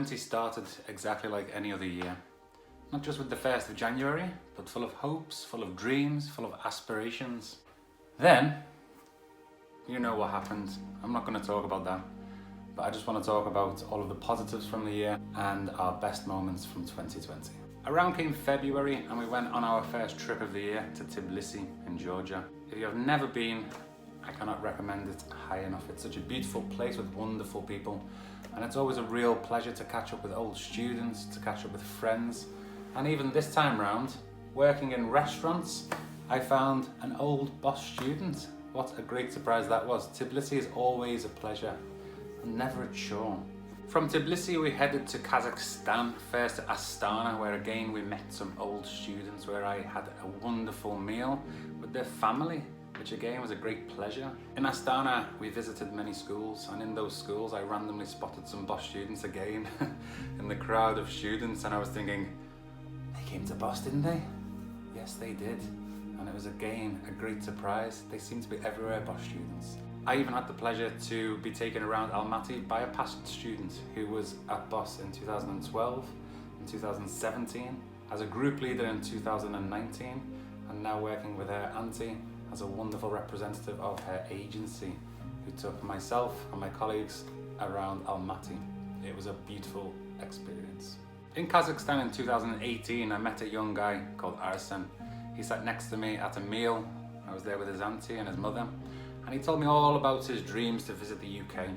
2020 started exactly like any other year. Not just with the 1st of January, but full of hopes, full of dreams, full of aspirations. Then, you know what happened. I'm not going to talk about that, but I just want to talk about all of the positives from the year and our best moments from 2020. Around came February and we went on our first trip of the year to Tbilisi in Georgia. If you have never been, I cannot recommend it high enough. It's such a beautiful place with wonderful people, and it's always a real pleasure to catch up with old students, to catch up with friends. And even this time round, working in restaurants, I found an old Boss student. What a great surprise that was. Tbilisi is always a pleasure and never a chore. From Tbilisi we headed to Kazakhstan, first to Astana, where again we met some old students, where I had a wonderful meal with their family, which again was a great pleasure. In Astana we visited many schools, and in those schools I randomly spotted some Boss students again in the crowd of students, and I was thinking, they came to Boss, didn't they? Yes, they did. And it was again a great surprise. They seem to be everywhere, Boss students. I even had the pleasure to be taken around Almaty by a past student who was at Boss in 2012 and 2017, as a group leader in 2019, and now working with her auntie as a wonderful representative of her agency, who took myself and my colleagues around Almaty. It was a beautiful experience. In Kazakhstan in 2018, I met a young guy called Arsen. He sat next to me at a meal. I was there with his auntie and his mother, and he told me all about his dreams to visit the UK.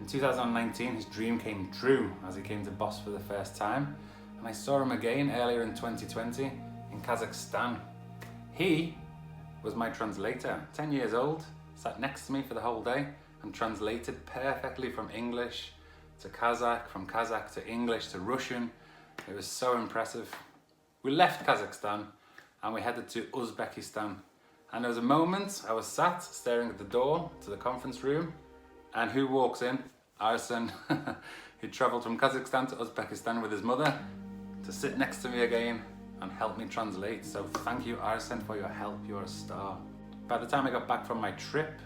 In 2019, his dream came true as he came to Boss for the first time, and I saw him again earlier in 2020 in Kazakhstan. He was my translator, 10 years old, sat next to me for the whole day and translated perfectly from English to Kazakh, from Kazakh to English to Russian. It was so impressive. We left Kazakhstan and we headed to Uzbekistan. And there was a moment I was sat staring at the door to the conference room, and who walks in? Arsen. He travelled from Kazakhstan to Uzbekistan with his mother to sit next to me again and help me translate. So thank you, Arsen, for your help. You're a star. By the time I got back from my trip,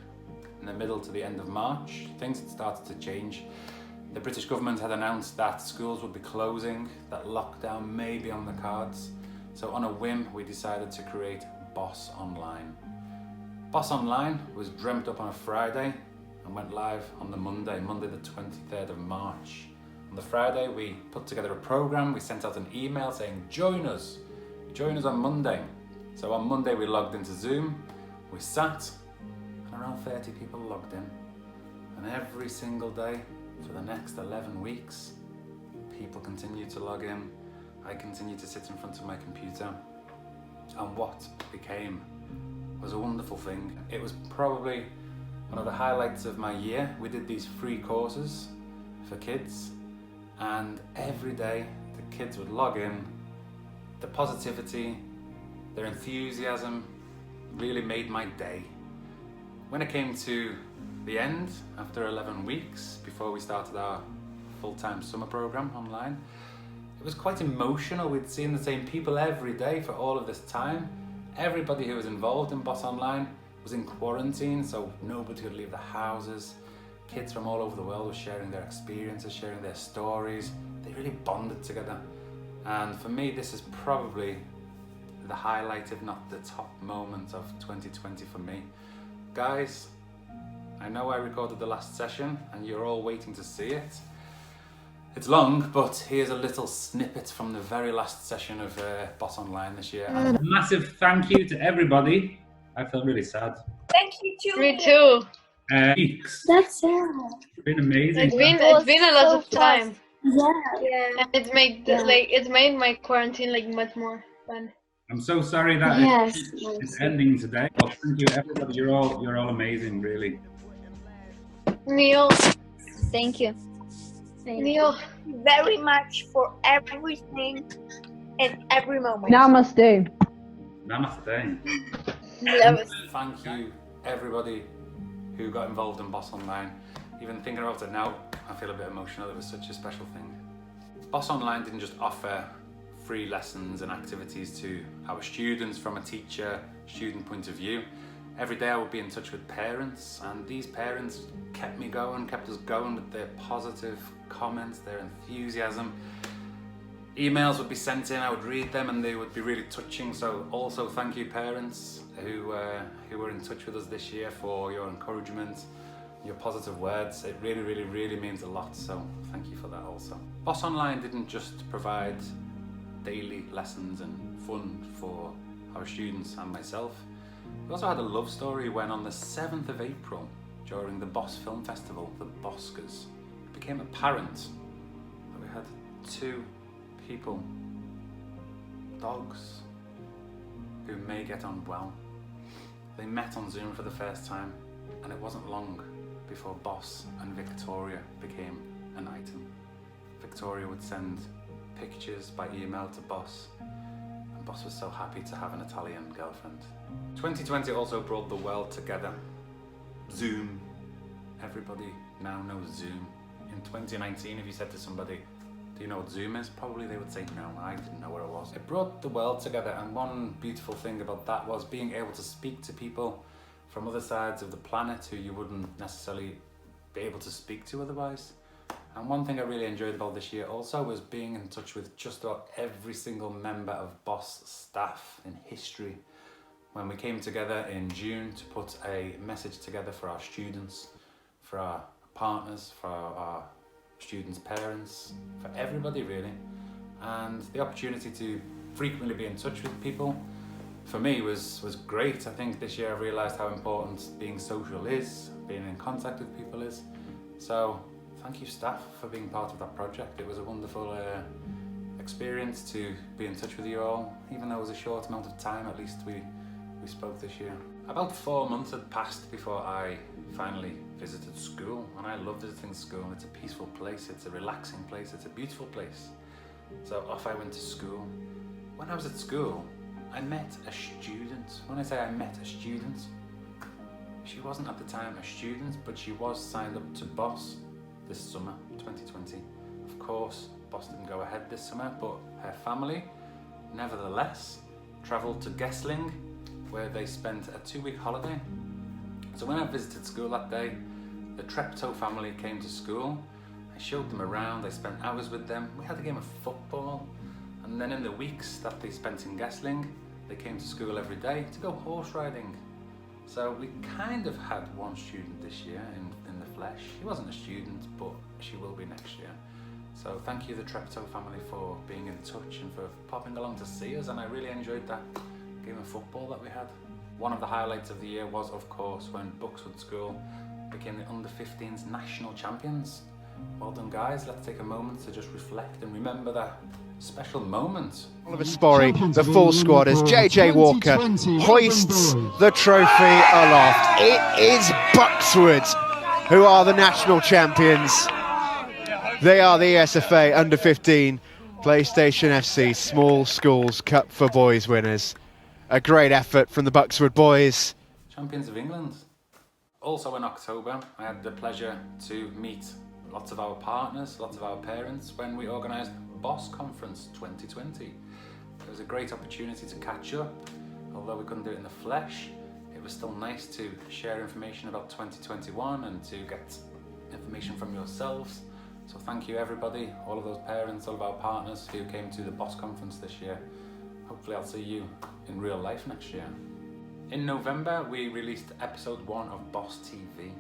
in the middle to the end of March, things had started to change. The British government had announced that schools would be closing, that lockdown may be on the cards. So on a whim, we decided to create Boss Online. Boss Online was dreamt up on a Friday and went live on the Monday the 23rd of March. On the Friday, we put together a program. We sent out an email saying, join us on Monday. So on Monday, we logged into Zoom, we sat, and around 30 people logged in. And every single day for the next 11 weeks, people continued to log in. I continued to sit in front of my computer, and what became was a wonderful thing. It was probably one of the highlights of my year. We did these free courses for kids, and every day the kids would log in. The positivity, their enthusiasm really made my day. When it came to the end, after 11 weeks, before we started our full-time summer program online, it was quite emotional. We'd seen the same people every day for all of this time. Everybody who was involved in Boss Online was in quarantine, so nobody could leave the houses. Kids from all over the world were sharing their experiences, sharing their stories. They really bonded together. And for me, this is probably the highlight, if not the top moment of 2020 for me. Guys, I know I recorded the last session and you're all waiting to see it. It's long, but here's a little snippet from the very last session of Boss Online this year. And a massive thank you to everybody. I feel really sad. Thank you too. Me too. Weeks. That's sad. It's been amazing. It's been a lot of time. Yeah. And it made my quarantine like much more fun. I'm so sorry that Yes. it's ending today. Well, thank you, everybody. You're all amazing, really. Neil, Thank you. Neil, Very much for everything and every moment. Namaste. Namaste. love it. Thank you, everybody who got involved in Boss Online. Even thinking about it now, I feel a bit emotional. It was such a special thing. Boss Online didn't just offer free lessons and activities to our students from a teacher-student point of view. Every day I would be in touch with parents, and these parents kept me going, kept us going with their positive comments, their enthusiasm. Emails would be sent in, I would read them, and they would be really touching. So also thank you parents who were in touch with us this year, for your encouragement, your positive words. It really, really, really means a lot, so thank you for that also. Boss Online didn't just provide daily lessons and fun for our students and myself. We also had a love story when on the 7th of April, during the Boss Film Festival, the Boscas, it became apparent that we had 2 people, dogs, who may get on well. They met on Zoom for the first time, and it wasn't long before Boss and Victoria became an item. Victoria would send pictures by email to Boss, and Boss was so happy to have an Italian girlfriend. 2020 also brought the world together. Zoom. Everybody now knows Zoom. In 2019, if you said to somebody, do you know what Zoom is? Probably they would say no, I didn't know what it was. It brought the world together, and one beautiful thing about that was being able to speak to people from other sides of the planet who you wouldn't necessarily be able to speak to otherwise. And one thing I really enjoyed about this year also was being in touch with just about every single member of Boss staff in history. When we came together in June to put a message together for our students, for our partners, for our students' parents, for everybody really. And the opportunity to frequently be in touch with people, for me was great. I think this year I realised how important being social is, being in contact with people is. So thank you staff for being part of that project. It was a wonderful experience to be in touch with you all. Even though it was a short amount of time, at least we spoke this year. About 4 months had passed before I finally visited school, and I love visiting school. It's a peaceful place, it's a relaxing place, it's a beautiful place. So off I went to school. When I was at school, I met a student. When I say I met a student, she wasn't at the time a student, but she was signed up to Boss this summer, 2020. Of course, Boss didn't go ahead this summer, but her family, nevertheless, travelled to Guestling, where they spent a 2-week holiday. So when I visited school that day, the Treptow family came to school. I showed them around, I spent hours with them. We had a game of football, and then in the weeks that they spent in Guestling, they came to school every day to go horse riding. So we kind of had one student this year in the flesh. She wasn't a student, but she will be next year. So thank you, the Treptow family, for being in touch and for popping along to see us, and I really enjoyed that game of football that we had. One of the highlights of the year was, of course, when Buxwood School became the under-15s national champions. Well done, guys. Let's take a moment to just reflect and remember that special moment. Oliver Sporry, the full squad, as JJ Walker hoists the trophy aloft. It is Buxwood who are the national champions. They are the ESFA under-15 PlayStation FC Small Schools Cup for Boys winners. A great effort from the Buxwood boys. Champions of England. Also in October, I had the pleasure to meet lots of our partners, lots of our parents, when we organised Boss Conference 2020. It was a great opportunity to catch up. Although we couldn't do it in the flesh, it was still nice to share information about 2021 and to get information from yourselves. So thank you everybody, all of those parents, all of our partners who came to the Boss Conference this year. Hopefully I'll see you in real life next year. In November, we released episode 1 of Boss TV.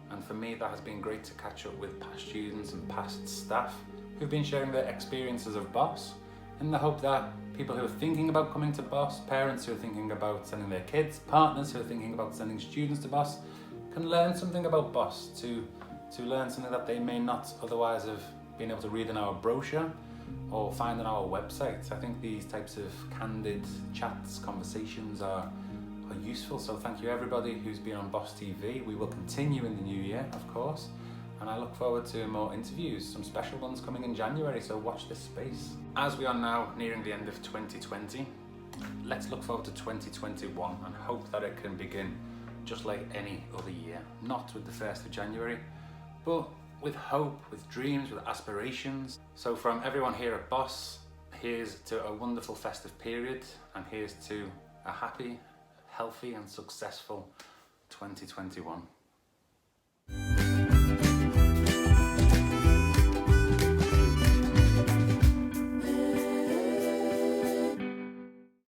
And for me, that has been great to catch up with past students and past staff who've been sharing their experiences of Boss, in the hope that people who are thinking about coming to Boss, parents who are thinking about sending their kids, partners who are thinking about sending students to Boss, can learn something about Boss, to learn something that they may not otherwise have been able to read in our brochure or find on our website. I think these types of candid chats, conversations are useful, so thank you everybody who's been on Boss TV. We will continue in the new year, of course, and I look forward to more interviews, some special ones coming in January, so watch this space. As we are now nearing the end of 2020, let's look forward to 2021 and hope that it can begin just like any other year. Not with the 1st of January, but with hope, with dreams, with aspirations. So from everyone here at Boss, here's to a wonderful festive period, and here's to a happy, healthy and successful 2021.